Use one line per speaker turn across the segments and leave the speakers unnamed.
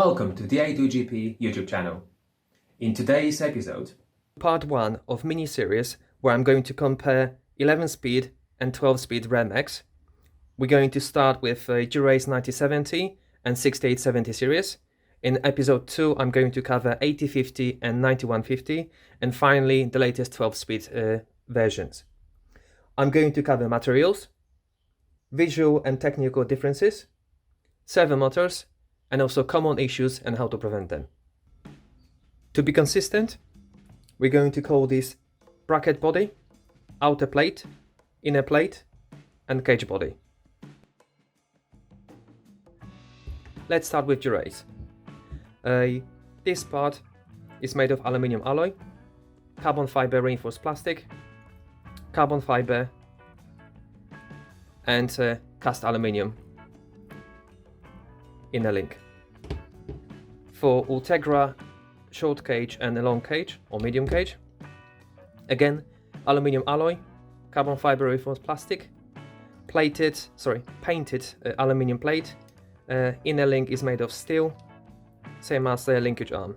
Welcome to the A2GP YouTube channel. In today's episode,
part 1 of mini-series where I'm going to compare 11-speed and 12-speed Ram-X. We're going to start with Dura-Ace 9070 and 6870 series. In episode 2 I'm going to cover 8050 and 9150 and finally the latest 12-speed versions. I'm going to cover materials, visual and technical differences, servo motors, and also common issues and how to prevent them. To be consistent, we're going to call this bracket body, outer plate, inner plate, and cage body. Let's start with Dura-Ace. This part is made of aluminium alloy, carbon fiber reinforced plastic, carbon fiber, and cast aluminium inner link. For Ultegra short cage and a long cage or medium cage, again aluminium alloy, carbon fiber reinforced plastic, painted aluminium plate, inner link is made of steel, same as the linkage arm,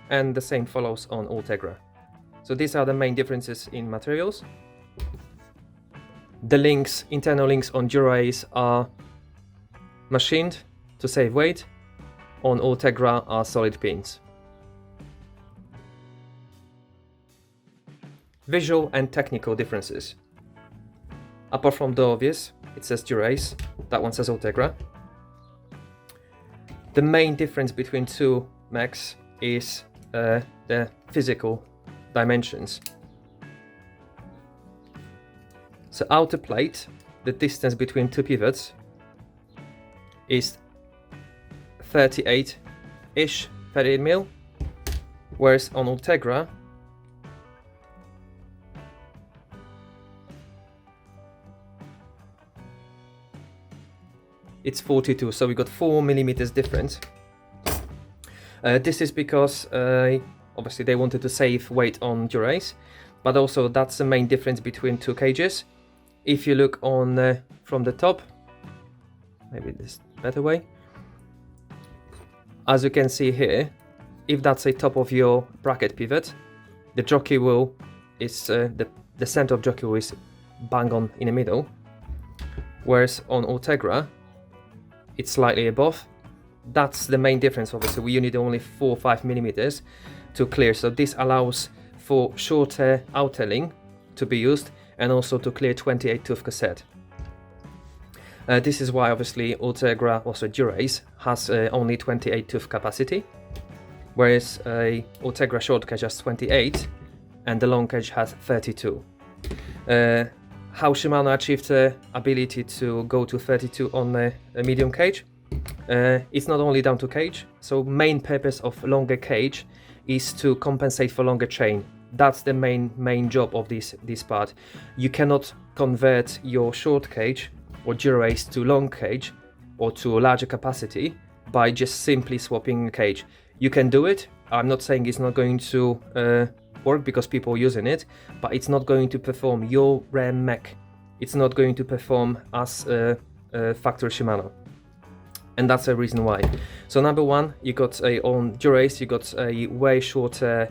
and the same follows on Ultegra. So these are the main differences in materials. The links, internal links on Dura-Ace are machined to save weight, on Ultegra are solid pins. Visual and technical differences. Apart from the obvious, it says Dura-Ace, that one says Ultegra. The main difference between two mechs is the physical dimensions. So outer plate, the distance between two pivots is 38-ish, 38 mil, whereas on Ultegra it's 42, so we got 4 millimeters difference. This is because obviously they wanted to save weight on Dura-Ace, but also that's the main difference between two cages. If you look on from the top, maybe this better way. As you can see here, if that's the top of your bracket pivot, the jockey wheel is the center of jockey wheel is bang on in the middle, whereas on Ultegra it's slightly above. That's the main difference. Obviously you need only 4 or 5 millimeters to clear, so this allows for shorter outer link to be used and also to clear 28 tooth cassette. This is why obviously Ultegra, also Dura-Ace, has only 28 tooth capacity, whereas Ultegra short cage has 28 and the long cage has 32. How Shimano achieved the ability to go to 32 on a medium cage, it's not only down to cage. So main purpose of longer cage is to compensate for longer chain. That's the main job of this part. You cannot convert your short cage or Dura-Ace to long cage or to a larger capacity by just simply swapping a cage. You can do it. I'm not saying it's not going to work because people are using it, but it's not going to perform your Ram mech. It's not going to perform as a factory Shimano, and that's the reason why. So number one, you got on Dura-Ace you got a way shorter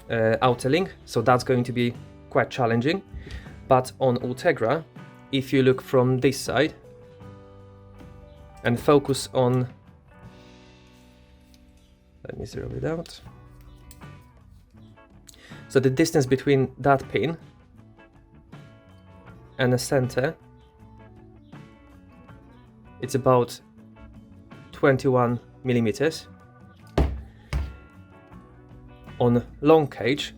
outer link, so that's going to be quite challenging. But on Ultegra, if you look from this side and focus on, let me zero it out. So the distance between that pin and the center, it's about 21 millimeters. On long cage,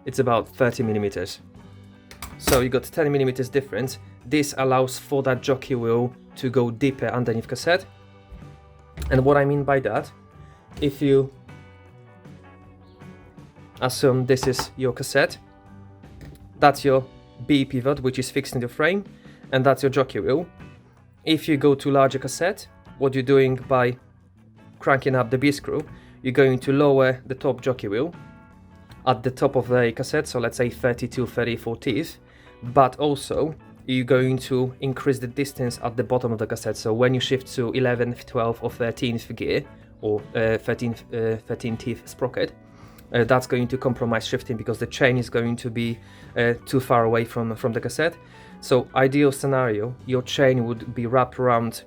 it's about 30 millimeters. So you got 10 millimeters difference. This allows for that jockey wheel to go deeper underneath cassette. And what I mean by that, if you assume this is your cassette, that's your B pivot which is fixed in the frame, and that's your jockey wheel. If you go to larger cassette, what you're doing by cranking up the B screw, you're going to lower the top jockey wheel at the top of the cassette, so let's say 32, 34 teeth, but also you're going to increase the distance at the bottom of the cassette. So when you shift to 11th, 12th or 13th gear, or 13 teeth sprocket, that's going to compromise shifting because the chain is going to be too far away from the cassette. So ideal scenario, your chain would be wrapped around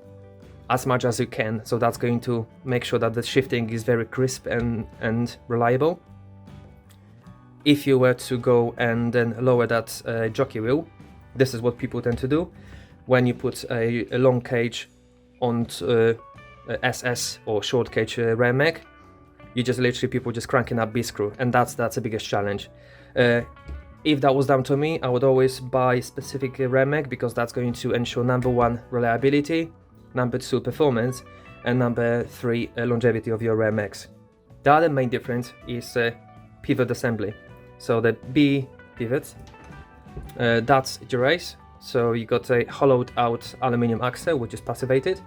as much as you can, so that's going to make sure that the shifting is very crisp and reliable. If you were to go and then lower that jockey wheel, this is what people tend to do. When you put a long cage onto SS or short cage ram mech, you just literally people just cranking up B screw, and that's the biggest challenge. If that was down to me, I would always buy specific ram mech because that's going to ensure number 1 reliability, number 2 performance, and number 3 longevity of your ram mechs. The other main difference is pivot assembly. So the B pivots, that's Dura-Ace. So you got a hollowed out aluminium axle which is passivated.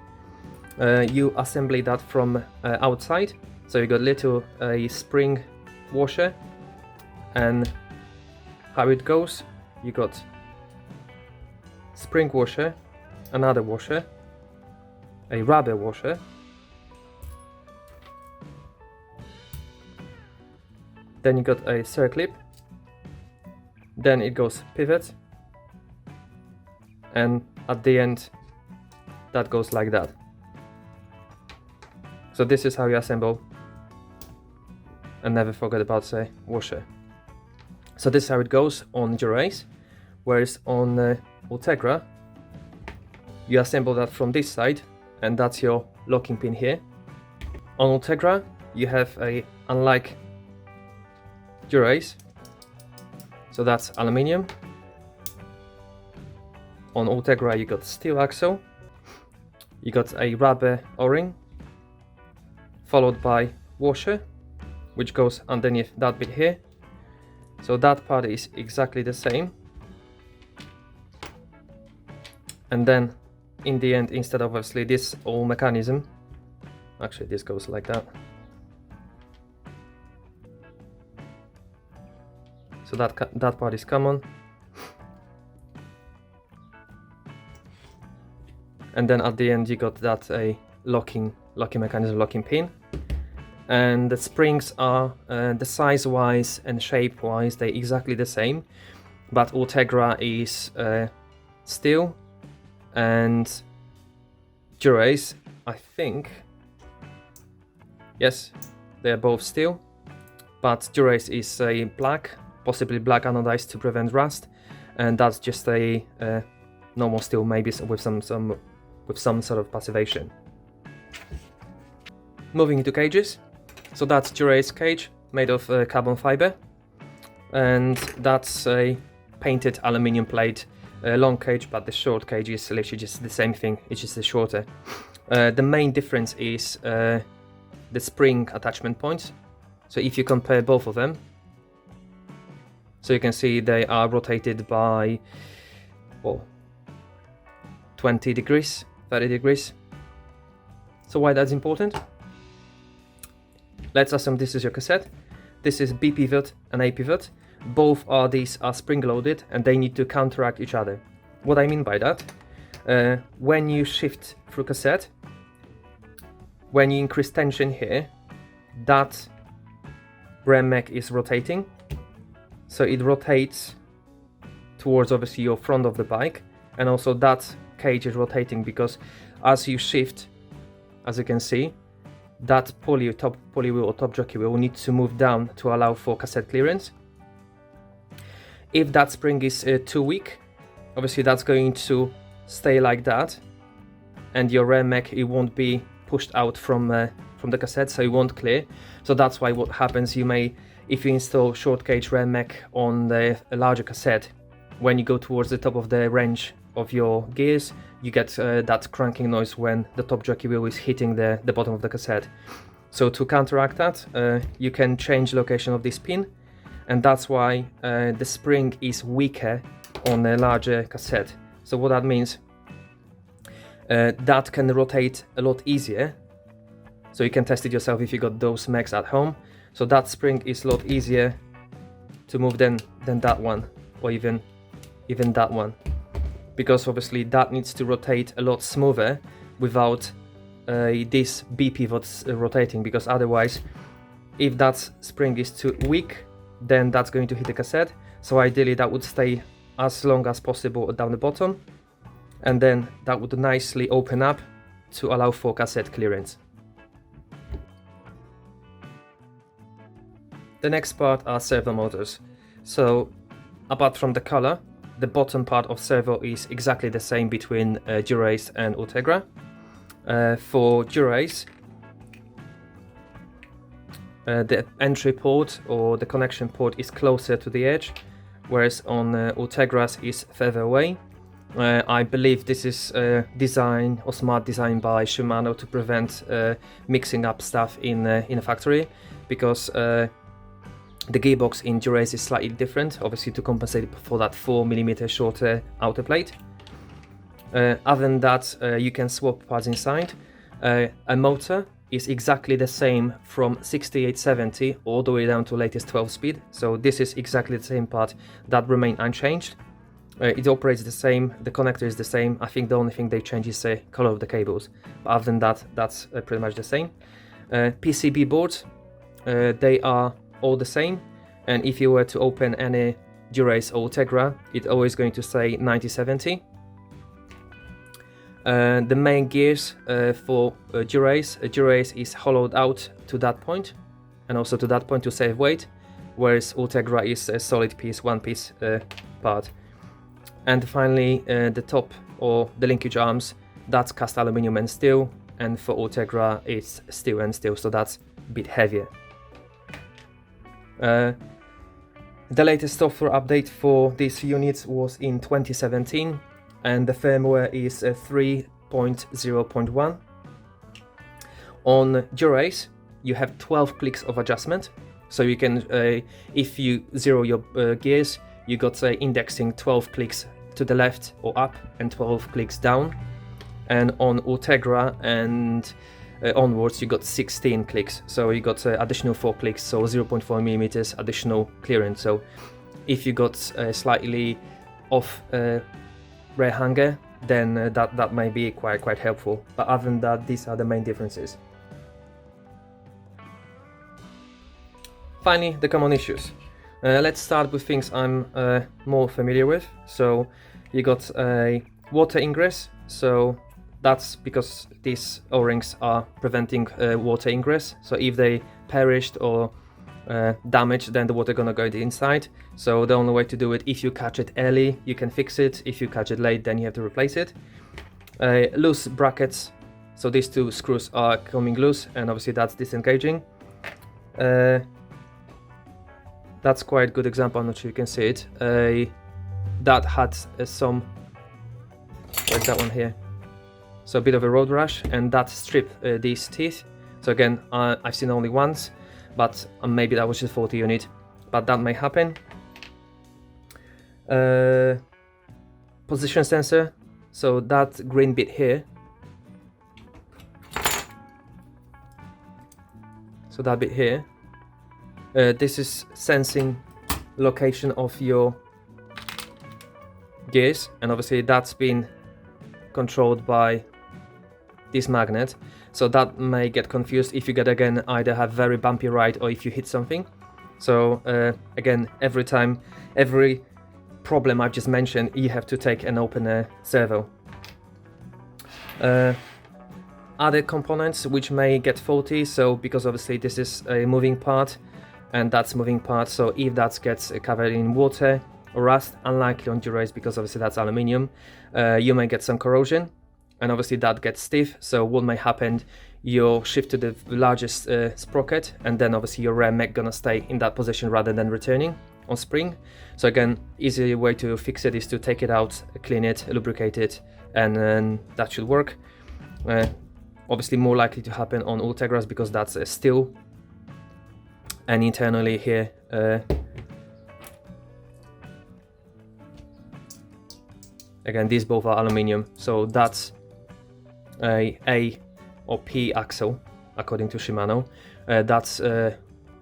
You assembly that from outside. So you got little spring washer, and how it goes, you got spring washer, another washer, a rubber washer, then you got a circlip, then it goes pivot, and at the end that goes like that. So this is how you assemble, and never forget about say washer. So this is how it goes on Dura-Ace, whereas on Ultegra you assemble that from this side, and that's your locking pin here. On Ultegra you have a, unlike Dura-Ace, so that's aluminium. On Ultegra you got steel axle, you got a rubber o-ring, followed by washer, which goes underneath that bit here. So that part is exactly the same. And then in the end, instead of obviously this all mechanism, actually this goes like that. So that part is common. And then at the end you got that a locking mechanism, locking pin. And the springs are the size wise and shape wise they're exactly the same, but Ultegra is steel and Dura-Ace, I think, yes, they're both steel, but Dura-Ace is a black, possibly black anodized to prevent rust, and that's just a normal steel, maybe with some sort of passivation. Moving into cages. So that's Dura-Ace cage made of carbon fiber, and that's a painted aluminium plate long cage, but the short cage is literally just the same thing, it's just shorter. The main difference is the spring attachment points. So if you compare both of them, so you can see they are rotated by 20 degrees, 30 degrees. So why that's important? Let's assume this is your cassette. This is B pivot and A pivot. Both are these are spring loaded and they need to counteract each other. What I mean by that, when you shift through cassette, when you increase tension here, that ram mech is rotating. So it rotates towards obviously your front of the bike, and also that cage is rotating because as you shift, as you can see, that top pulley wheel or top jockey wheel needs to move down to allow for cassette clearance. If that spring is too weak, obviously that's going to stay like that, and your ram mech, it won't be pushed out from the cassette, so it won't clear. So that's why what happens, you may, if you install short cage ram mech on the larger cassette, when you go towards the top of the range of your gears, you get that cranking noise when the top jockey wheel is hitting the bottom of the cassette. So to counteract that, you can change location of this pin, and that's why the spring is weaker on a larger cassette. So what that means, that can rotate a lot easier so you can test it yourself if you got those megs at home. So that spring is a lot easier to move than that one, or even that one, because obviously that needs to rotate a lot smoother without this B pivots rotating, because otherwise if that spring is too weak, then that's going to hit the cassette. So ideally that would stay as long as possible down the bottom, and then that would nicely open up to allow for cassette clearance. The next part are servo motors. So apart from the color, the bottom part of servo is exactly the same between Dura-Ace and Ultegra. For Dura-Ace, the entry port or the connection port is closer to the edge, whereas on Ultegra's is further away. I believe this is design or smart design by Shimano to prevent mixing up stuff in a factory, because the gearbox in Dura-Ace is slightly different, obviously to compensate for that 4mm shorter outer plate. Other than that, you can swap parts inside. A motor is exactly the same from 6870 all the way down to latest 12 speed. So this is exactly the same part that remain unchanged. It operates the same, the connector is the same. I think the only thing they change is the color of the cables. But other than that, that's pretty much the same. PCB boards, they are all the same. And if you were to open any Dura-Ace or Ultegra, it's always going to say 9070. The main gears for Dura-Ace is hollowed out to that point, and also to that point to save weight, whereas Ultegra is a solid piece, one piece part. And finally, the top or the linkage arms, that's cast aluminium and steel, and for Ultegra it's steel and steel, so that's a bit heavier. The latest software update for these units was in 2017, and the firmware is 3.0.1. On Dura-Ace, you have 12 clicks of adjustment, so you can, if you zero your gears, you got indexing 12 clicks to the left or up and 12 clicks down. And on Ultegra and onwards, you got 16 clicks, so you got additional 4 clicks, so 0.4mm additional clearance. So if you got slightly off rear hanger, then that might be quite helpful. But other than that, these are the main differences. Finally, the common issues. Let's start with things I'm more familiar with. So you got a water ingress, so that's because these O-rings are preventing water ingress. So if they perished or damaged, then the water gonna go inside. So the only way to do it, if you catch it early, you can fix it. If you catch it late, then you have to replace it. Loose brackets, so these two screws are coming loose, and obviously that's disengaging. That's quite a good example, I'm not sure you can see it. That had some, like that one here, so a bit of a road rash, and that stripped these teeth. So again, I've seen only once, but maybe that was just faulty unit, but that may happen. Position sensor, so that green bit here, so that bit here, this is sensing location of your gears, and obviously that's been controlled by this magnet, so that may get confused if you get, again, either have very bumpy ride or if you hit something. So again, every problem I've just mentioned, you have to take and open a servo. Other components which may get faulty, so because obviously this is a moving part and that's moving part, so if that gets covered in water or rust, unlikely on Dura-Ace because obviously that's aluminium, you may get some corrosion, and obviously that gets stiff. So what may happen, you'll shift to the largest sprocket, and then obviously your rear mech gonna stay in that position rather than returning on spring. So again, easy way to fix it is to take it out, clean it, lubricate it, and then that should work. Obviously more likely to happen on Ultegras because that's steel, and internally here again, these both are aluminium, so that's a or P axle, according to Shimano. That's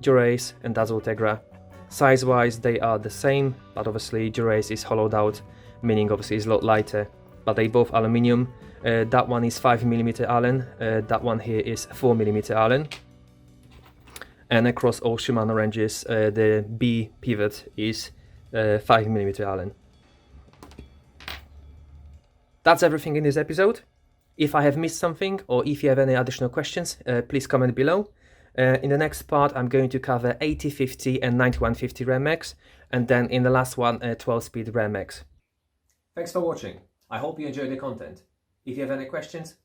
Dura-Ace and that's Ultegra. Size-wise, they are the same, but obviously Dura-Ace is hollowed out, meaning obviously it's a lot lighter, but they both aluminium. That one is 5mm Allen, that one here is 4mm Allen. And across all Shimano ranges, the B pivot is 5mm Allen. That's everything in this episode. If I have missed something or if you have any additional questions, please comment below. In the next part, I'm going to cover 8050 and 9150 Ram Max, and then in the last one, 12-speed Ram Max.
Thanks for watching. I hope you enjoyed the content. If you have any questions,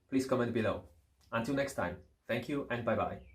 please comment below. Until next time, thank you and bye-bye.